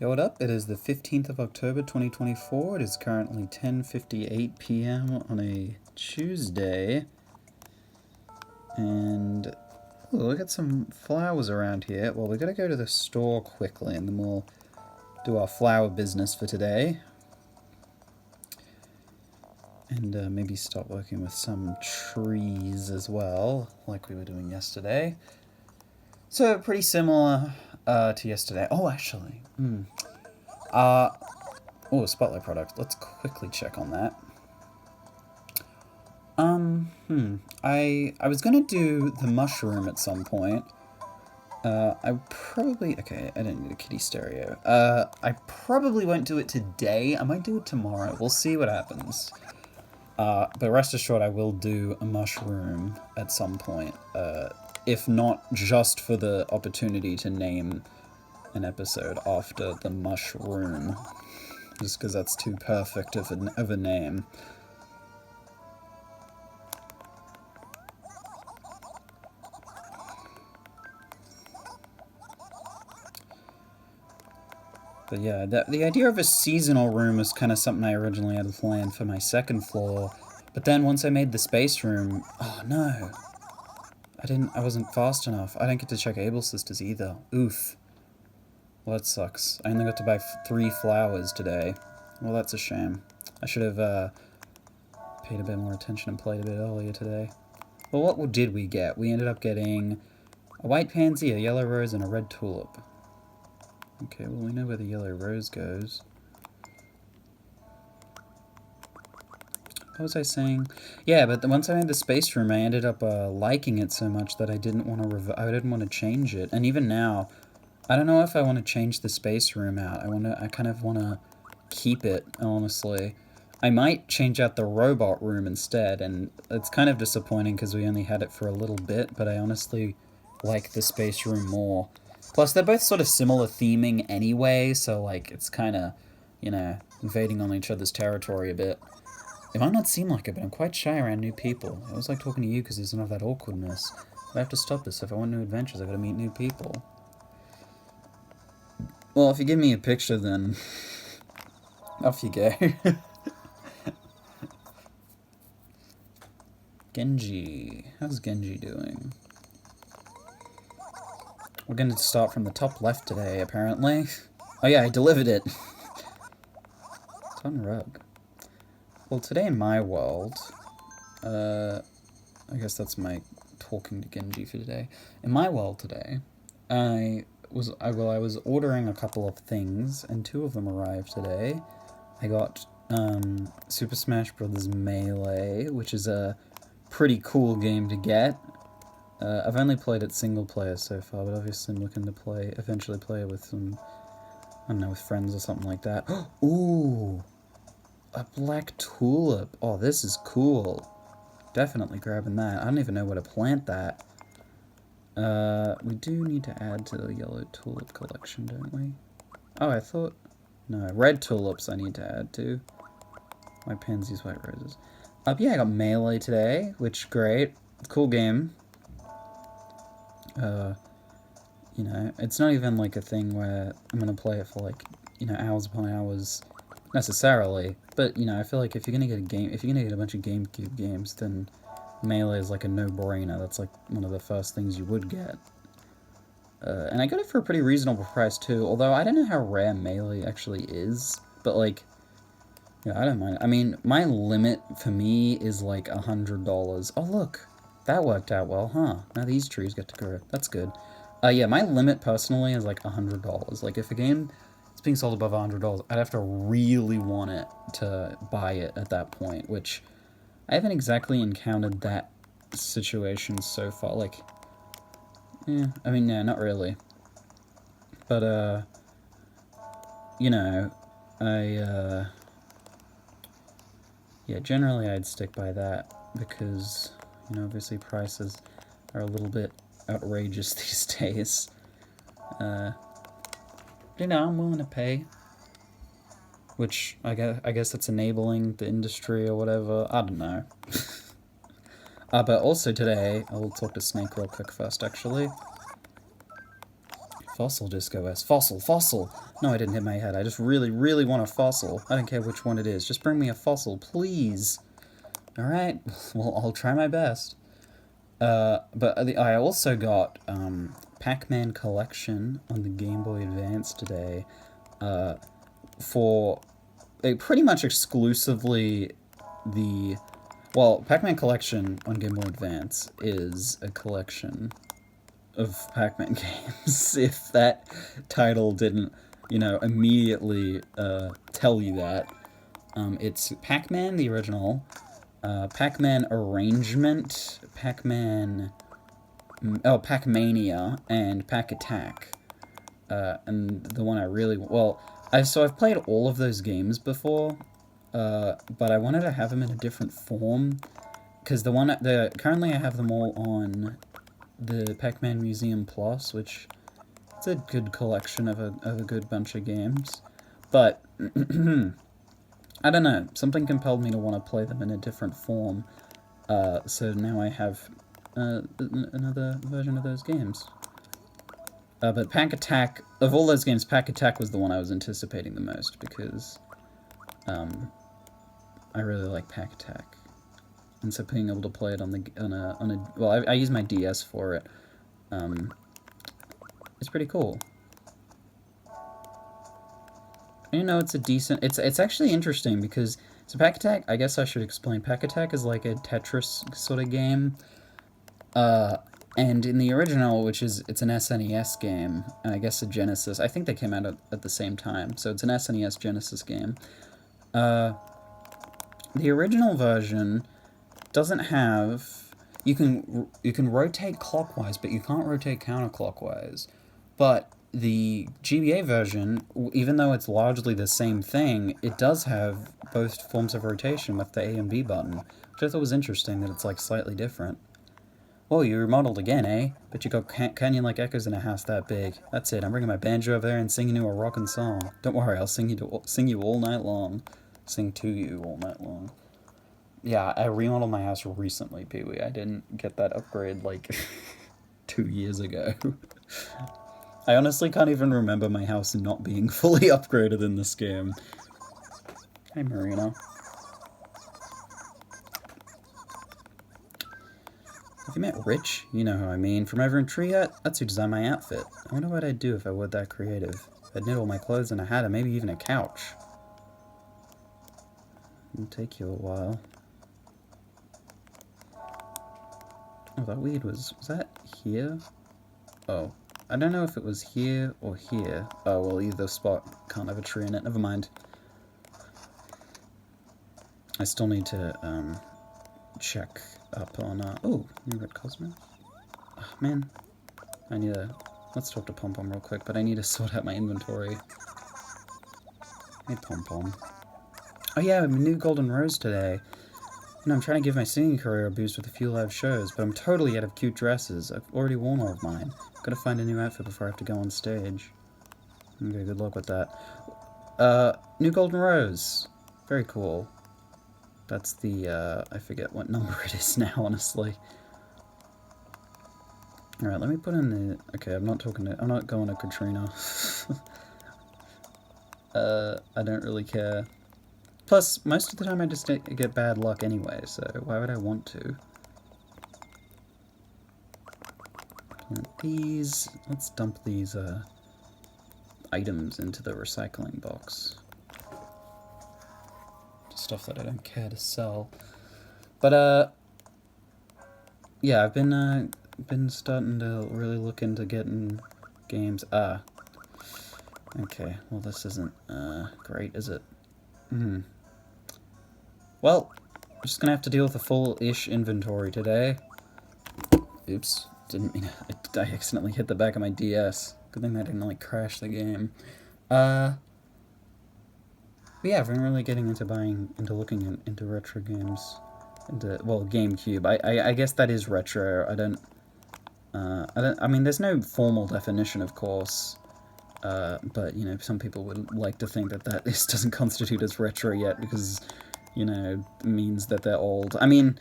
Yo, what up? It is the 15th of October 2024. It is currently 10:58 p.m. on a Tuesday. And ooh, look at some flowers around here. Well, we gotta go to the store quickly and then we'll do our flower business for today. And maybe start working with some trees as well, like we were doing yesterday. So, pretty similar to yesterday. Oh, actually. Oh, Spotlight product. Let's quickly check on that. I was gonna do the mushroom at some point. Okay, I didn't need a kitty stereo. I probably won't do it today. I might do it tomorrow. We'll see what happens. But rest assured, I will do a mushroom at some point. If not just for the opportunity to name an episode after the mushroom. Just because that's too perfect of a name. But yeah, the idea of a seasonal room was kind of something I originally had planned for my second floor. But then once I made the space room, oh no. I wasn't fast enough. I didn't get to check Able Sisters either. Oof. Well, that sucks. I only got to buy 3 flowers today. Well, that's a shame. I should have paid a bit more attention and played a bit earlier today. Well, what did we get? We ended up getting a white pansy, a yellow rose, and a red tulip. Okay, well, we know where the yellow rose goes. What was I saying? Yeah, but once I made the space room, I ended up liking it so much that I didn't want to change it. And even now, I don't know if I want to change the space room out. I kind of want to keep it, honestly. I might change out the robot room instead, and it's kind of disappointing because we only had it for a little bit, but I honestly like the space room more. Plus, they're both sort of similar theming anyway, so, like, it's kind of, invading on each other's territory a bit. It might not seem like it, but I'm quite shy around new people. I always like talking to you because there's none of that awkwardness. But I have to stop this. If I want new adventures, I've got to meet new people. Well, if you give me a picture, then off you go. Genji. How's Genji doing? We're going to start from the top left today, apparently. Oh yeah, I delivered it. Ton rug. Well, today in my world, I guess that's my talking to Genji for today. In my world today, I was ordering a couple of things, and 2 of them arrived today. I got Super Smash Bros. Melee, which is a pretty cool game to get. I've only played it single player so far, but obviously I'm looking to eventually play it with some, I don't know, with friends or something like that. Ooh! A black tulip. Oh, this is cool. Definitely grabbing that. I don't even know where to plant that. We do need to add to the yellow tulip collection, don't we? Oh, I thought... No, red tulips I need to add to. White pansies, white roses. Yeah, I got Melee today, which, great. Cool game. It's not even like a thing where I'm gonna play it for like, hours upon hours necessarily. But, I feel like if you're gonna get a bunch of GameCube games, then Melee is like a no-brainer. That's like one of the first things you would get. And I got it for a pretty reasonable price too, although I don't know how rare Melee actually is, but like, yeah, I don't mind. I mean, my limit for me is like $100. Oh look, that worked out well, huh? Now these trees get to grow. That's good. Yeah, my limit personally is like $100. Like if a game is being sold above $100, I'd have to really want it to buy it at that point, which I haven't exactly encountered that situation so far. Like, yeah, I mean, yeah, not really. But, yeah, generally I'd stick by that because, obviously prices are a little bit outrageous these days. I'm willing to pay. Which, I guess it's enabling the industry or whatever. I don't know. But also today, I will talk to Snake real quick first, actually. Fossil Disco S. Fossil, fossil! No, I didn't hit my head. I just really, really want a fossil. I don't care which one it is. Just bring me a fossil, please. Alright, well, I'll try my best. But I also got Pac-Man Collection on the Game Boy Advance today for pretty much exclusively the... Well, Pac-Man Collection on Game Boy Advance is a collection of Pac-Man games. If that title didn't, immediately tell you that. It's Pac-Man, the original, Pac-Man Arrangement, Pac-Man... Oh, Pac-Mania, and Pac-Attack. And the one I really... Well, I've played all of those games before, but I wanted to have them in a different form, because currently I have them all on the Pac-Man Museum Plus, which it's a good collection of a good bunch of games, but I don't know, something compelled me to want to play them in a different form, so now I have another version of those games. But Pac-Attack, of all those games, Pac-Attack was the one I was anticipating the most, because I really like Pac-Attack. And so being able to play it well, I use my DS for it. It's pretty cool. It's a decent... It's actually interesting, because... So Pac-Attack, I guess I should explain. Pac-Attack is like a Tetris sort of game. And in the original, it's an SNES game, and I guess a Genesis... I think they came out at the same time, so it's an SNES Genesis game. The original version doesn't have... You can rotate clockwise, but you can't rotate counterclockwise. But the GBA version, even though it's largely the same thing, it does have both forms of rotation with the A and B button, which I thought was interesting that it's, slightly different. Whoa, you remodeled again, eh? But you got canyon-like echoes in a house that big. That's it, I'm bringing my banjo over there and singing you a rockin' song. Don't worry, I'll sing you all night long. Sing to you all night long. Yeah, I remodeled my house recently, Peewee. I didn't get that upgrade, 2 years ago. I honestly can't even remember my house not being fully upgraded in this game. Hi, Marina. Have you met Rich? You know who I mean. From over in Tree Hut? That's who designed my outfit. I wonder what I'd do if I were that creative. I'd knit all my clothes in a hat and maybe even a couch. It'll take you a while. Oh, that weed was that here? Oh. I don't know if it was here or here. Oh, well, either spot can't have a tree in it. Never mind. I still need to, check up on, oh, new red cosmos. Oh, man. Let's talk to Pompom real quick, but I need to sort out my inventory. Hey, Pompom. Oh, yeah, new Golden Rose today. I'm trying to give my singing career a boost with a few live shows, but I'm totally out of cute dresses. I've already worn all of mine. Gotta find a new outfit before I have to go on stage. Okay, good luck with that. New Golden Rose. Very cool. That's the, I forget what number it is now, honestly. Alright, let me put in the... Okay, I'm not going to Katrina. I don't really care. Plus, most of the time I just get bad luck anyway, so why would I want to? Plant these. Let's dump these items into the recycling box. Just stuff that I don't care to sell. But yeah, I've been starting to really look into getting games. Okay, well this isn't great, is it? Well, I'm just gonna have to deal with a full-ish inventory today. Oops, didn't mean I accidentally hit the back of my DS. Good thing that didn't, crash the game. But yeah, I've been really getting into looking into retro games. Well, GameCube. I guess that is retro. I mean, there's no formal definition, of course. But, some people would like to think that this doesn't constitute as retro yet because, it means that they're old. I mean,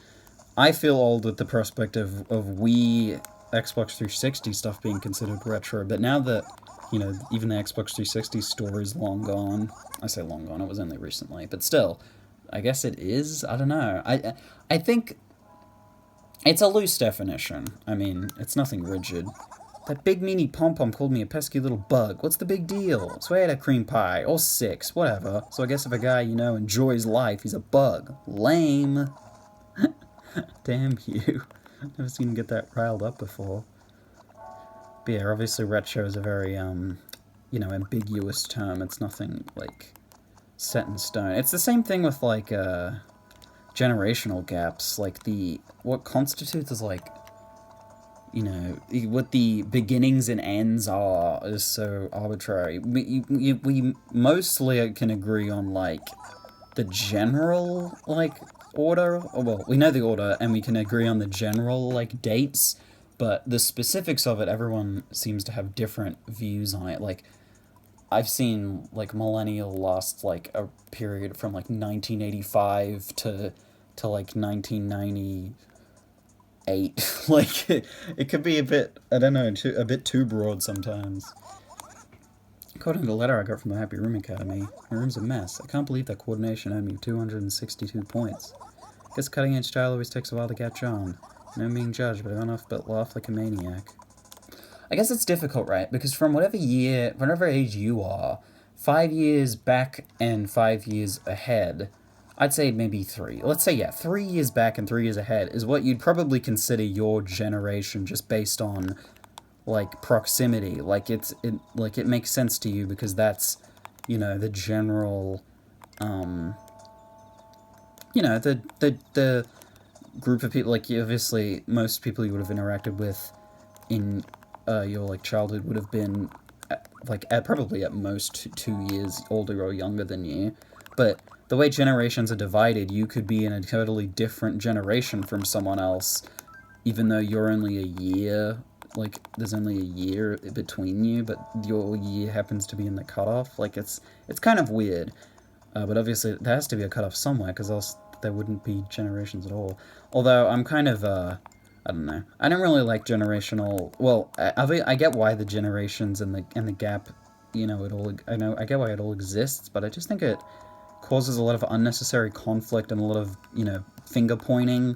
I feel old with the prospect of Wii Xbox 360 stuff being considered retro, but now that, you know, even the Xbox 360 store is long gone. I say long gone, it was only recently, but still, I guess it is? I don't know. I think it's a loose definition. I mean, it's nothing rigid. That big meanie Pompom called me a pesky little bug. What's the big deal? So I had a cream pie, or 6, whatever. So I guess if a guy, you know, enjoys life, he's a bug. Lame. Damn you. Never seen him get that riled up before. But yeah, obviously retro is a very, you know, ambiguous term. It's nothing, like, set in stone. It's the same thing with, like, generational gaps. Like, what constitutes as, like, you know, what the beginnings and ends are is so arbitrary. We mostly can agree on, like, the general, like, order. Well, we know the order, and we can agree on the general, like, dates, but the specifics of it, everyone seems to have different views on it. Like, I've seen, like, millennial last, like, a period from, like, 1985 to like, 1990... 8. Like, it could be a bit, I don't know, a bit too broad sometimes. According to the letter I got from the Happy Room Academy, my room's a mess. I can't believe that coordination earned me 262 points. Guess cutting edge style always takes a while to catch on. No being judged, but I don't know but laugh like a maniac. I guess it's difficult, right? Because from whatever age you are, 5 years back and 5 years ahead, I'd say maybe 3. Let's say, yeah, 3 years back and 3 years ahead is what you'd probably consider your generation just based on, like, proximity. Like, it makes sense to you because that's, you know, the general, you know, the group of people, like, obviously, most people you would have interacted with in your, like, childhood would have been, probably at most 2 years older or younger than you. But the way generations are divided, you could be in a totally different generation from someone else, even though you're only a year, like, there's only a year between you, but your year happens to be in the cutoff. Like, it's kind of weird. But obviously, there has to be a cutoff somewhere, because else there wouldn't be generations at all. Although, I'm kind of, I don't know. I don't really like generational... Well, I get why the generations and the gap, you know, I get why it all exists, but I just think it causes a lot of unnecessary conflict and a lot of, you know, finger-pointing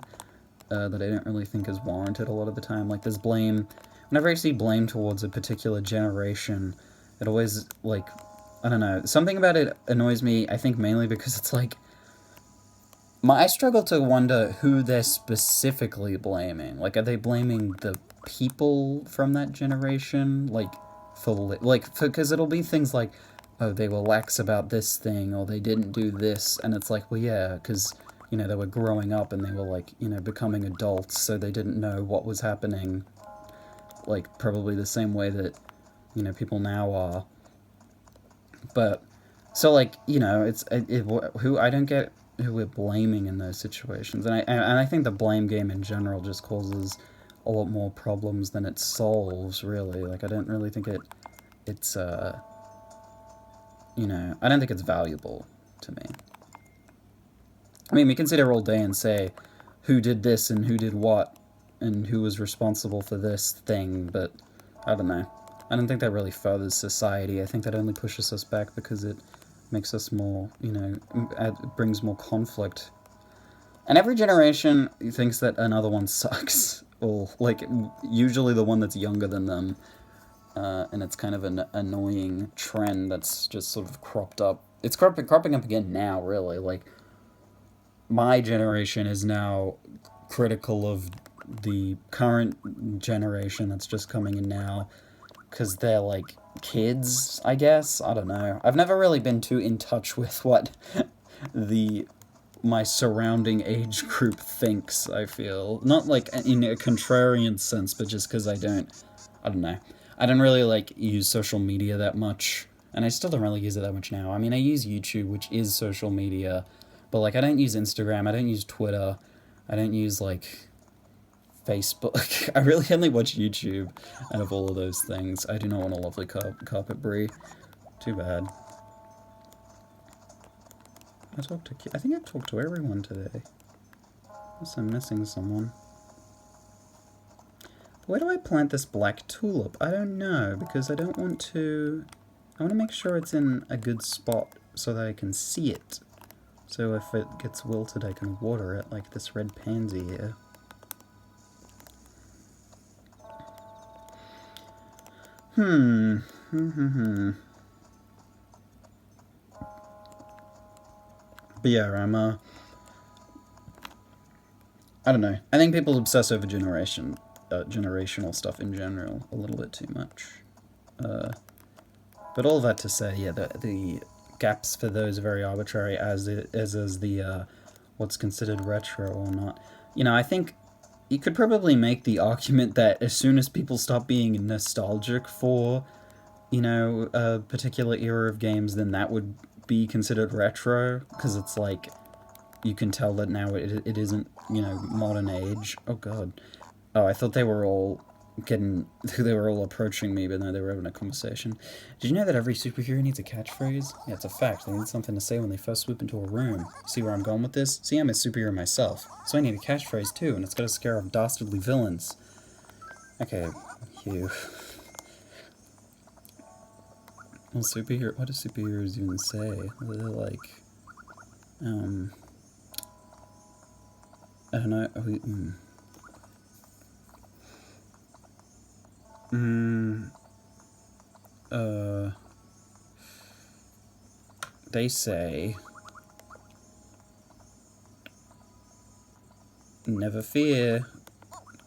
that I don't really think is warranted a lot of the time. Like, there's blame... Whenever I see blame towards a particular generation, it always, like... I don't know. Something about it annoys me, I think mainly because it's like... I struggle to wonder who they're specifically blaming. Like, are they blaming the people from that generation? Like, because it'll be things like, oh, they were lax about this thing, or they didn't do this, and it's like, well, yeah, because, you know, they were growing up and they were, like, you know, becoming adults, so they didn't know what was happening, like, probably the same way that, you know, people now are. But, so, like, you know, I don't get who we're blaming in those situations, and I think the blame game in general just causes a lot more problems than it solves, really. Like, I don't really think it's, you know, I don't think it's valuable to me. I mean, we can sit here all day and say who did this and who did what, and who was responsible for this thing, but I don't know. I don't think that really furthers society. I think that only pushes us back because it makes us more, you know, it brings more conflict. And every generation thinks that another one sucks, or, like, usually the one that's younger than them. And it's kind of an annoying trend that's just sort of cropped up. It's cropping up again now, really. Like, my generation is now critical of the current generation that's just coming in now, because they're, like, kids, I guess? I don't know. I've never really been too in touch with what my surrounding age group thinks, I feel. Not, like, in a contrarian sense, but just because I don't know. I don't really, like, use social media that much, and I still don't really use it that much now. I mean, I use YouTube, which is social media, but, like, I don't use Instagram, I don't use Twitter, I don't use, like, Facebook. I really only watch YouTube out of all of those things. I do not want a lovely carpet, Bree. Too bad. I think I've talked to everyone today. Unless I'm missing someone. Where do I plant this black tulip? I don't know, because I don't want to... I want to make sure it's in a good spot so that I can see it. So if it gets wilted, I can water it, like this red pansy here. But yeah, I don't know. I think people obsess over generational stuff in general a little bit too much. But all that to say, yeah, the gaps for those are very arbitrary, as is the what's considered retro or not. You know, I think you could probably make the argument that as soon as people stop being nostalgic for, you know, a particular era of games, then that would be considered retro, because it's like, you can tell that now it isn't, you know, modern age. Oh god. Oh, I thought they were all approaching me, but no, they were having a conversation. Did you know that every superhero needs a catchphrase? Yeah, it's a fact. They need something to say when they first swoop into a room. See where I'm going with this? See, I'm a superhero myself, so I need a catchphrase too, and it's gotta scare off dastardly villains. Okay, Hugh. Well, what do superheroes even say? They're like, I don't know. They say, never fear,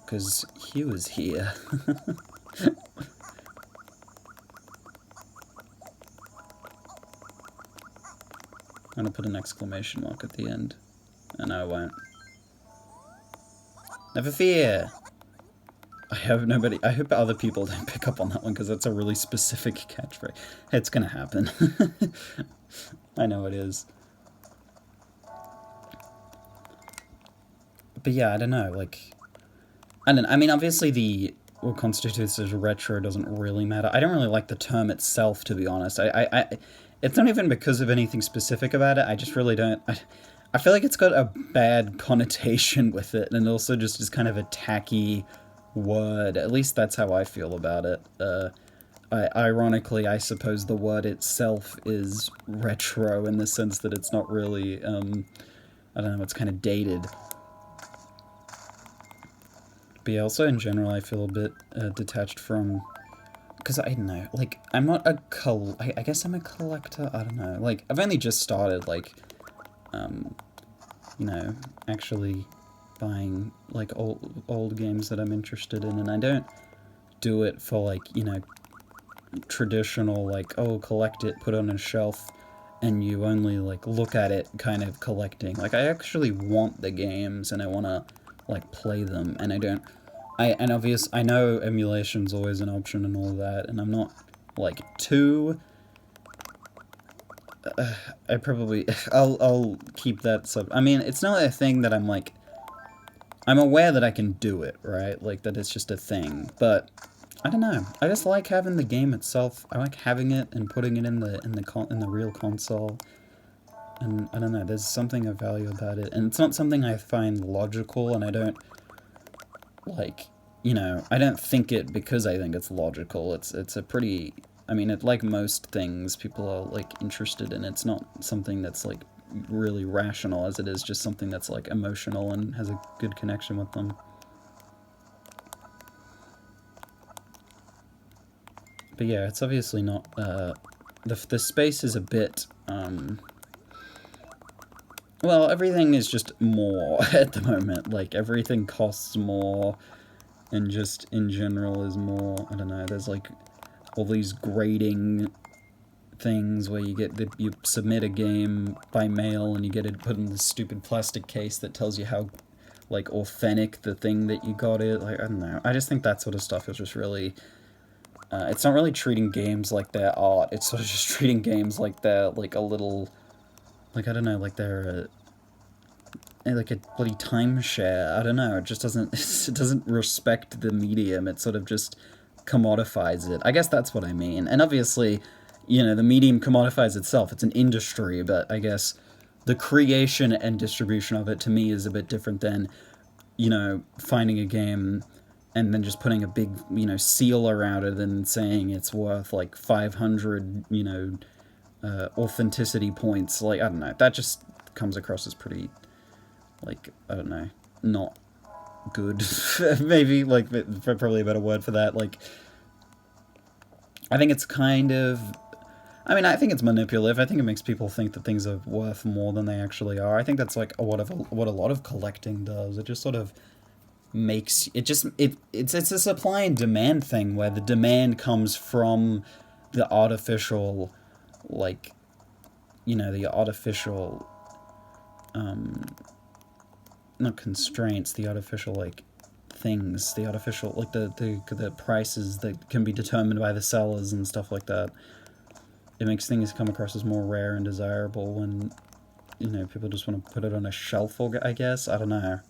because Hugh is here. I'm gonna put an exclamation mark at the end. No, I won't. Never fear! I hope other people don't pick up on that one, because that's a really specific catchphrase. It's gonna happen. I know it is. But yeah, I don't know, like... I mean, obviously what constitutes as retro doesn't really matter. I don't really like the term itself, to be honest. It's not even because of anything specific about it, I just really don't... I feel like it's got a bad connotation with it, and also just is kind of a tacky word. At least that's how I feel about it. Ironically, I suppose the word itself is retro in the sense that it's not really, I don't know, it's kind of dated. But yeah, also in general, I feel a bit detached from... Because, I don't know, like, I'm not a I guess I'm a collector, I don't know. Like, I've only just started, like, you know, actually buying, like, old games that I'm interested in, and I don't do it for, like, you know, traditional, like, oh, collect it, put it on a shelf, and you only, like, look at it kind of collecting. Like, I actually want the games, and I want to, like, play them, and I don't... I know emulation's always an option and all that, and I'm not, like, too... I'll keep that I mean, it's not a thing that I'm, like... I'm aware that I can do it, right? Like, that it's just a thing, but... I don't know. I just like having the game itself. I like having it and putting it in the real console. And I don't know, there's something I value about it. And it's not something I find logical, and I don't, like, you know, I don't think it because I think it's logical. It's a pretty, I mean, like most things people are, like, interested in. It's not something that's, like, really rational as it is just something that's, like, emotional and has a good connection with them. But yeah, it's obviously not, the space is a bit, well, everything is just more at the moment. Like, everything costs more, and just, in general, is more, I don't know, there's, like, all these grading things where you submit a game by mail, and you get it put in this stupid plastic case that tells you how, like, authentic the thing that you got is. Like, I don't know. I just think that sort of stuff is just really... it's not really treating games like they're art, it's sort of just treating games like they're, like, a little, like, I don't know, like they're like a bloody timeshare. I don't know, it just doesn't, it doesn't respect the medium, it sort of just commodifies it. I guess that's what I mean. And obviously, you know, the medium commodifies itself, it's an industry, but I guess the creation and distribution of it, to me, is a bit different than, you know, finding a game and then just putting a big, seal around it and saying it's worth like 500, authenticity points. Like, I don't know. That just comes across as pretty, like, I don't know, not good. Maybe, like, probably a better word for that. Like, I think it's kind of. I mean, I think it's manipulative. I think it makes people think that things are worth more than they actually are. I think that's like what a lot of collecting does. It just sort of makes it's a supply and demand thing where the demand comes from the artificial, like, the artificial, not constraints, the artificial, like, things, the artificial, like, the prices that can be determined by the sellers and stuff like that. It makes things come across as more rare and desirable when, people just want to put it on a shelf, or I guess. I don't know.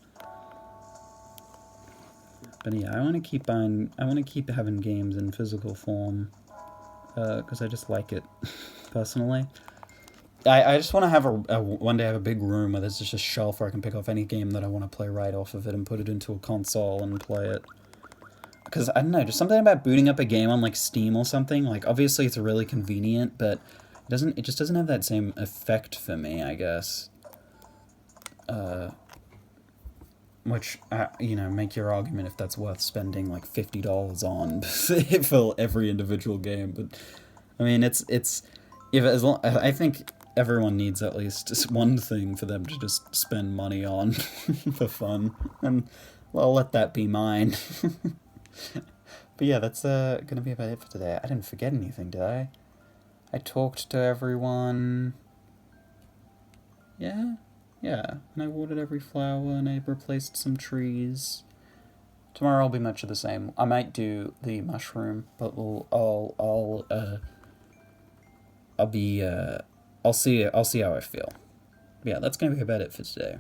But yeah, I want to keep having games in physical form, because I just like it, personally. I just want to have one day have a big room where there's just a shelf where I can pick off any game that I want to play right off of it and put it into a console and play it. Because, I don't know, just something about booting up a game on, like, Steam or something. Like, obviously it's really convenient, but it just doesn't have that same effect for me, I guess. Which, make your argument if that's worth spending, like, $50 on for every individual game. But, I mean, I think everyone needs at least just one thing for them to just spend money on for fun. And, well, let that be mine. But yeah, that's gonna be about it for today. I didn't forget anything, did I? I talked to everyone. Yeah? Yeah. And I watered every flower, and I replaced some trees. Tomorrow will be much of the same. I might do the mushroom, but I'll see how I feel. Yeah, that's gonna be about it for today.